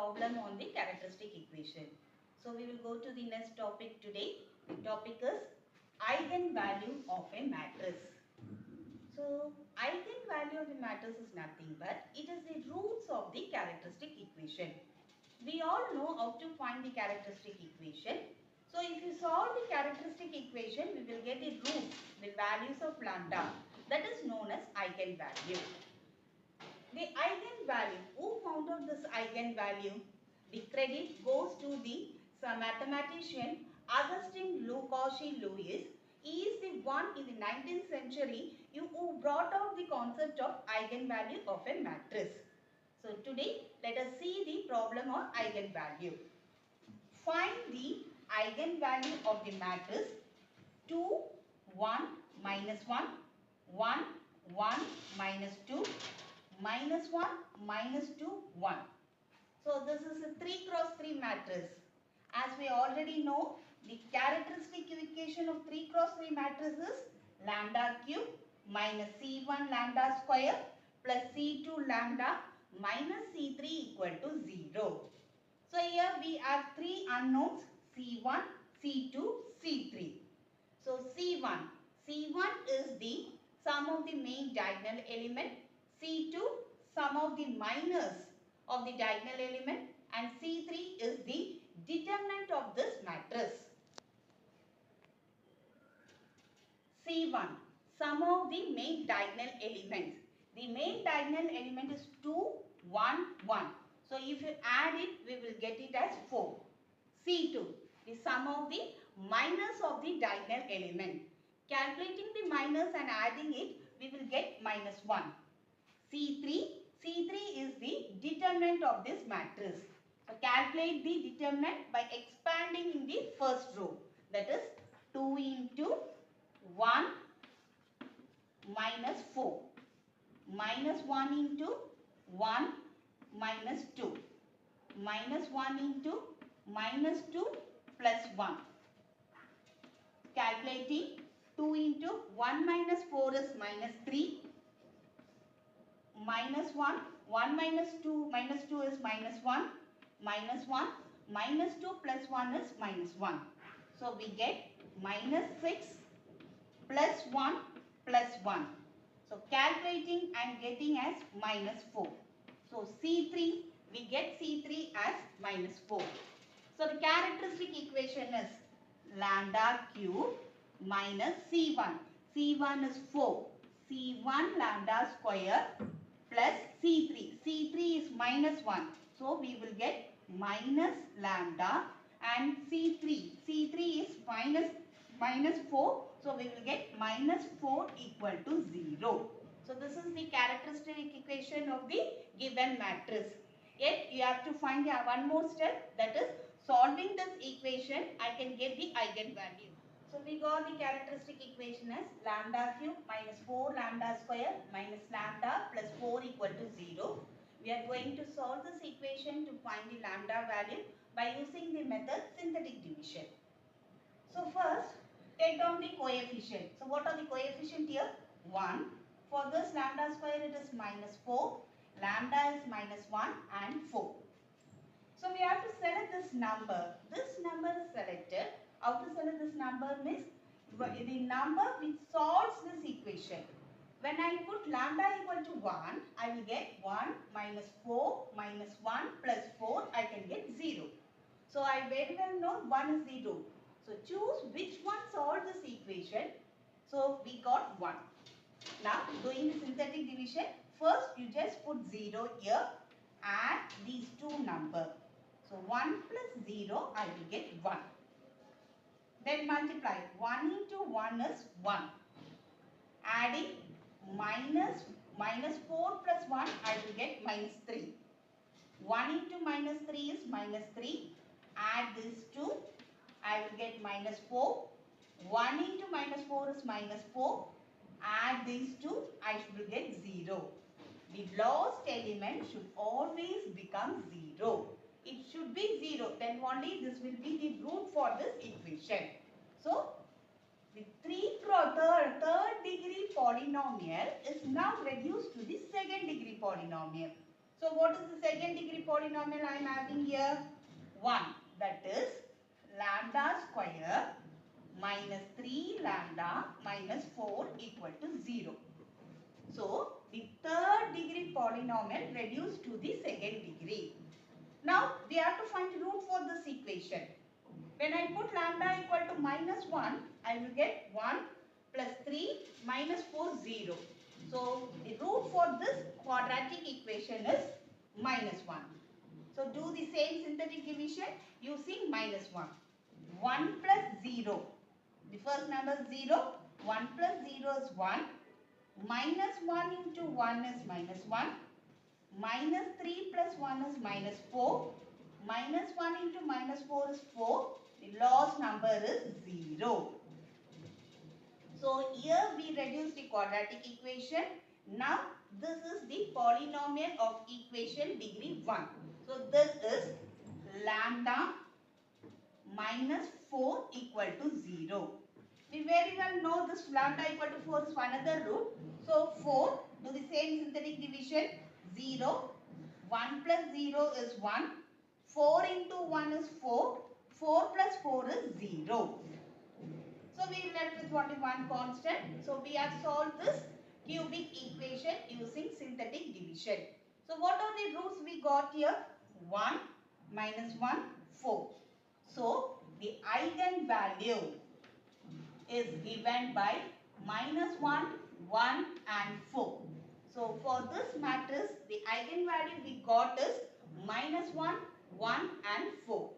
problem on the characteristic equation. So we will go to the next topic today. The topic is eigenvalue of a matrix. So eigenvalue of the matrix is nothing but it is the roots of the characteristic equation. We all know how to find the characteristic equation. So if you solve the characteristic equation, we will get the roots, the values of lambda. That is known as eigenvalue. The eigenvalue, who found out this eigenvalue? The credit goes to the mathematician Augustin Cauchy-Lewis. He is the one in the 19th century who brought out the concept of eigenvalue of a matrix. So today let us see the problem on eigenvalue. Find the eigenvalue of the matrix 2, 1, minus 1, 1, 1, minus 2, minus 1, minus 2, 1. So this is a 3 cross 3 matrix. As we already know, the characteristic equation of 3 cross 3 matrix is lambda cube minus C1 lambda square plus C2 lambda minus C3 equal to 0. So here we have 3 unknowns C1, C2, C3. So C1 is the sum of the main diagonal element, C2 sum of the minors of the diagonal element, and C3 is the determinant of this matrix. C1 sum of the main diagonal elements. The main diagonal element is 2, 1, 1. So if you add it, we will get it as 4. C2, the sum of the minors of the diagonal element. Calculating the minors and adding it, we will get minus 1. C3 is the determinant of this matrix. So calculate the determinant by expanding in the first row. That is 2 into 1 minus 4. Minus 1 into 1 minus 2. Minus 1 into minus 2 plus 1. Calculating 2 into 1 minus 4 is minus 3. Minus 1. 1 minus 2 is minus 1. Minus 1. Minus 2 plus 1 is minus 1. So we get minus 6 plus 1 plus 1. So calculating and getting as minus 4. So C3, we get C3 as minus 4. So the characteristic equation is lambda cube minus C1. C1 is 4. C1 lambda square plus C3. C3 is minus 1. So we will get minus lambda and C3. C3 is minus 4. So we will get minus 4 equal to 0. So this is the characteristic equation of the given matrix. Yet you have to find one more step, that is solving this equation I can get the eigenvalue. So we got the characteristic equation as lambda cube minus 4 lambda square minus lambda plus 4 equal to 0. We are going to solve this equation to find the lambda value by using the method synthetic division. So first take down the coefficient. So what are the coefficient here? 1. For this lambda square it is minus 4. Lambda is minus 1 and 4. So we have to select this number. This number is selected. How to select this number means the number which solves this equation. When I put lambda equal to 1, I will get 1 minus 4 minus 1 plus 4, I can get 0. So I very well know 1 is 0. So choose which one solves this equation. So we got 1. Now doing the synthetic division, first you just put 0 here, add these two numbers. So 1 plus 0, I will get 1. Then multiply. 1 into 1 is 1. Adding minus 4 plus 1, I will get minus 3. 1 into minus 3 is minus 3. Add these two, I will get minus 4. 1 into minus 4 is minus 4. Add these two, I will get 0. The lost element should always become 0. It should be 0. Then only this will be the root for this equation. So, the third degree polynomial is now reduced to the second degree polynomial. So what is the second degree polynomial I am having here? 1. That is lambda square minus 3 lambda minus 4 equal to 0. So the third degree polynomial reduced to the second degree. Now we have to find root for this equation. When I put lambda equal to minus 1, I will get 1 plus 3 minus 4, 0. So the root for this quadratic equation is minus 1. So do the same synthetic division using minus 1. 1 plus 0. The first number is 0. 1 plus 0 is 1. Minus 1 into 1 is minus 1. Minus 3 plus 1 is minus 4. Minus 1 into minus 4 is 4. The last number is 0. So here we reduce the quadratic equation. Now this is the polynomial of equation degree 1. So this is lambda minus 4 equal to 0. We very well know this lambda equal to 4 is another root. So 4, do the same synthetic division, 0. 1 plus 0 is 1. 4 into 1 is 4. 4 plus 4 is 0. So we left with only one constant. So we have solved this cubic equation using synthetic division. So what are the roots we got here? 1 minus 1, 4. So the eigenvalue is given by minus 1, 1 and 4. So for this matrix, the eigenvalue we got is minus 1, 1 and 4.